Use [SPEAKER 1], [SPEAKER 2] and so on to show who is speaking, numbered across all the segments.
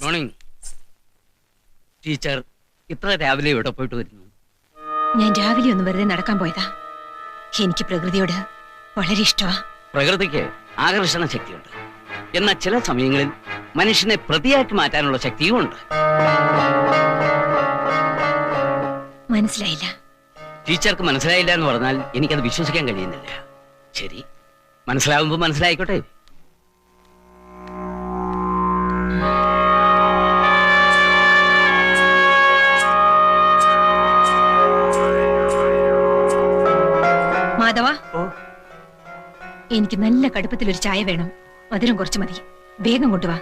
[SPEAKER 1] Morning. Teacher ഇത്ര രാവിലെ ഇവിടെ പോയിട്ട് വരുന്നു?
[SPEAKER 2] ഞാൻ രാവിലെ ഒന്ന് വെറുതെ നടക്കാൻ പോയതാ. എനിക്ക് പ്രകൃതിയോട് വളരെ ഇഷ്ടമാ.
[SPEAKER 1] പ്രകൃതിക്ക് ആകർഷണ ശക്തിയുണ്ട്. എന്നാൽ ചില സമയങ്ങളിൽ മനുഷ്യനെ പ്രതിയാക്കി മാറ്റാനുള്ള ശക്തിയും ഉണ്ട്.
[SPEAKER 2] മനസ്സിലായില്ല.
[SPEAKER 1] ടീച്ചർക്ക് മനസ്സിലായില്ല എന്ന് പറഞ്ഞാൽ എനിക്കത് വിശ്വസിക്കാൻ കഴിയുന്നില്ല. ശരി, മനസ്സിലാവുമ്പോ മനസ്സിലായിക്കോട്ടെ.
[SPEAKER 2] മാധവ, എനിക്ക് നല്ല കടുപ്പത്തിലൊരു ചായ വേണം. മധുരം കുറച്ച് മതി. വേഗം കൊണ്ടുവാ.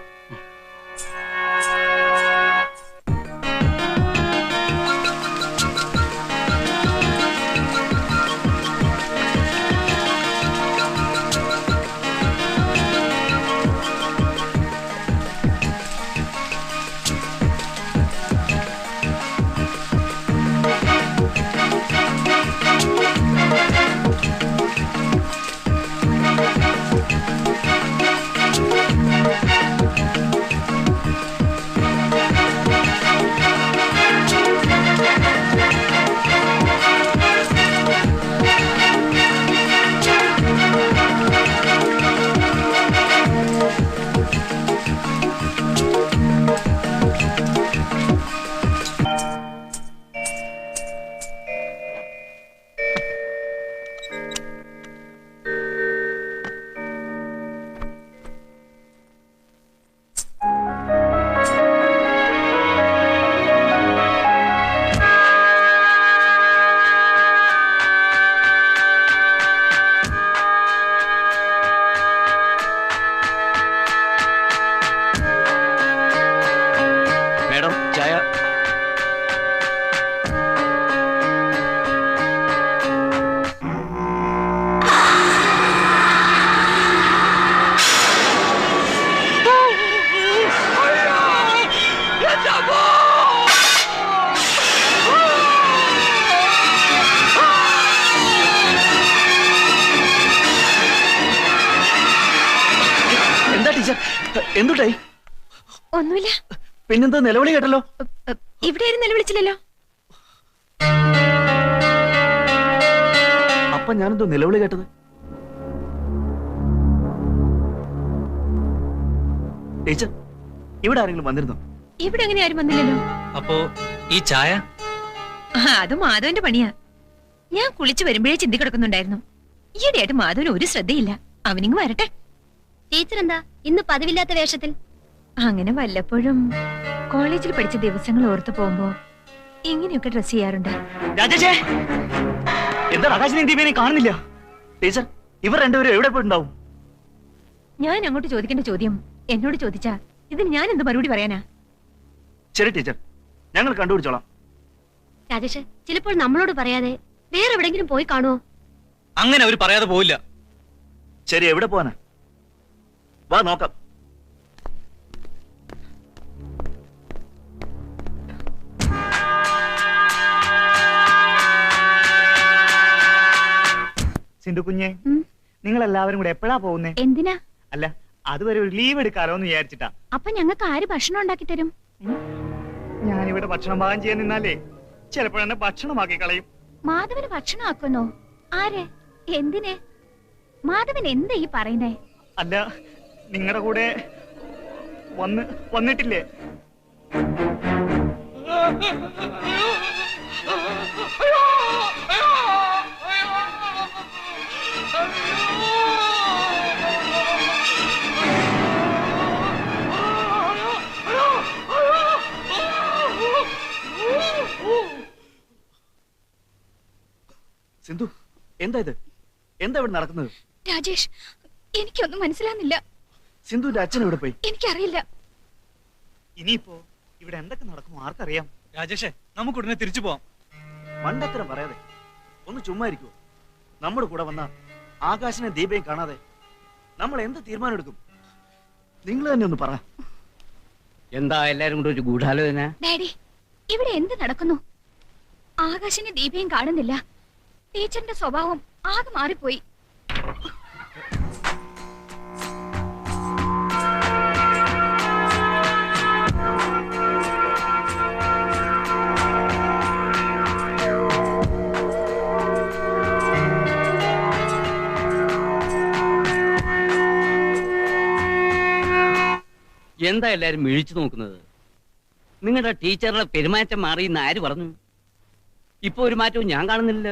[SPEAKER 1] എന്തുട്ടായി?
[SPEAKER 2] ഒന്നുമില്ല.
[SPEAKER 1] പിന്നെന്താ നിലവിളി കേട്ടല്ലോ?
[SPEAKER 2] ഇവിടെ നിലവിളിച്ചില്ലല്ലോ.
[SPEAKER 1] അപ്പൊ ഞാനെന്തോ നിലവിളി കേട്ടത്? ടീച്ചർ, ഇവിടെ ആരെങ്കിലും വന്നിരുന്നോ?
[SPEAKER 2] ഇവിടെ അങ്ങനെ ആരും വന്നില്ലല്ലോ.
[SPEAKER 1] അപ്പോ ഈ ചായ?
[SPEAKER 2] അത് മാധവന്റെ പണിയാ. ഞാൻ കുളിച്ചു വരുമ്പോഴേ ചിന്തി കിടക്കുന്നുണ്ടായിരുന്നു. ഈയിടെയായിട്ട് മാധവന് ഒരു ശ്രദ്ധയില്ല. അവനിങ്ങ് വരട്ടെ.
[SPEAKER 3] ടീച്ചർ എന്താ ഇന്ന് പതിവില്ലാത്ത വേഷത്തിൽ?
[SPEAKER 2] അങ്ങനെ വല്ലപ്പോഴും കോളേജിൽ പഠിച്ച ദിവസങ്ങൾ ഓർത്തു പോകുമ്പോ ഇങ്ങനെയൊക്കെ ഡ്രസ് ചെയ്യാറുണ്ട്.
[SPEAKER 1] എന്താ ആകാശിനെയും ദീപേനെയും കാണുന്നില്ല? ടീച്ചർ, ഇവർ രണ്ടുപേരും എവിടെ പോയിട്ടുണ്ടാവും?
[SPEAKER 2] ഞാൻ അങ്ങോട്ട് ചോദിക്കേണ്ട ചോദ്യം എന്നോട് ചോദിച്ചാ ഇതിന് ഞാൻ എന്ത് മറുപടി പറയാനാ?
[SPEAKER 1] ശരി ടീച്ചർ, ഞങ്ങൾ കണ്ടുപിടിച്ചോളാം.
[SPEAKER 3] രാജേഷ്, ചിലപ്പോൾ നമ്മളോട് പറയാതെ വേറെ എവിടെങ്കിലും പോയി കാണുമോ?
[SPEAKER 1] അങ്ങനെ അവർ പറയാതെ പോയില്ല. ശരി, എവിടെ പോവാനാ? വാ നോക്കാം.
[SPEAKER 4] സിന്ധു കുഞ്ഞെ, നിങ്ങൾ എല്ലാവരും കൂടെ എപ്പോഴാ പോകുന്നേ?
[SPEAKER 2] എന്തിനാ?
[SPEAKER 4] അല്ല, അതുവരെ ഒരു ലീവ് എടുക്കാലോ എന്ന് വിചാരിച്ചിട്ടാ.
[SPEAKER 2] അപ്പൊ ഞങ്ങൾക്ക് ആര് ഭക്ഷണം ഉണ്ടാക്കി തരും?
[SPEAKER 4] ഞാനിവിടെ ഭക്ഷണം പാകം ചെയ്യാൻ നിന്നാലേ ചിലപ്പോഴെന്നെ ഭക്ഷണമാക്കി കളയും.
[SPEAKER 2] മാധവന് ഭക്ഷണം ആക്കുന്നോ? ആര്? എന്തിന്? മാധവൻ എന്താ ഈ പറയുന്നേ?
[SPEAKER 4] അല്ല, നിങ്ങളുടെ കൂടെ വന്നിട്ടില്ലേ?
[SPEAKER 1] സിന്ധു, എന്താ ഇത്? എന്താ ഇവിടെ നടക്കുന്നത്?
[SPEAKER 2] രാജേഷ്, എനിക്കൊന്നും മനസ്സിലാകുന്നില്ല.
[SPEAKER 1] സിന്ധുവിന്റെ അച്ഛൻ എവിടെ പോയി?
[SPEAKER 2] എനിക്കറിയില്ല.
[SPEAKER 4] ഇനിയിപ്പോ ഇവിടെ എന്തൊക്കെ നടക്കും ആർക്കറിയാം?
[SPEAKER 5] രാജേഷേ, നമുക്ക് ഉടനെ തിരിച്ചു പോവാം.
[SPEAKER 1] മണ്ടത്തരം പറയാതെ ഒന്ന് ചുമ്മാ ഇരിക്കുവോ? നമ്മുടെ കൂടെ വന്ന ആകാശനെ ദീപയും കാണാതെ നമ്മൾ എന്ത് തീരുമാനം എടുക്കും? നിങ്ങൾ തന്നെ ഒന്ന് പറ. എന്താ എല്ലാരും കൂടെ ഒരു ഗൂഢാലോചന?
[SPEAKER 2] ഡാഡി, ഇവിടെ എന്ത് നടക്കുന്നു? ആകാശിനെ ദീപയും കാണുന്നില്ല. ടീച്ചറിന്റെ സ്വഭാവം ആകെ മാറിപ്പോയി.
[SPEAKER 6] എന്താ എല്ലാരും മിഴിച്ചു നോക്കുന്നത്? നിങ്ങളുടെ ടീച്ചറുടെ പെരുമാറ്റം മാറിയെന്ന് ആര് പറഞ്ഞു? ഇപ്പൊ ഒരു മാറ്റവും ഞാൻ കാണുന്നില്ല.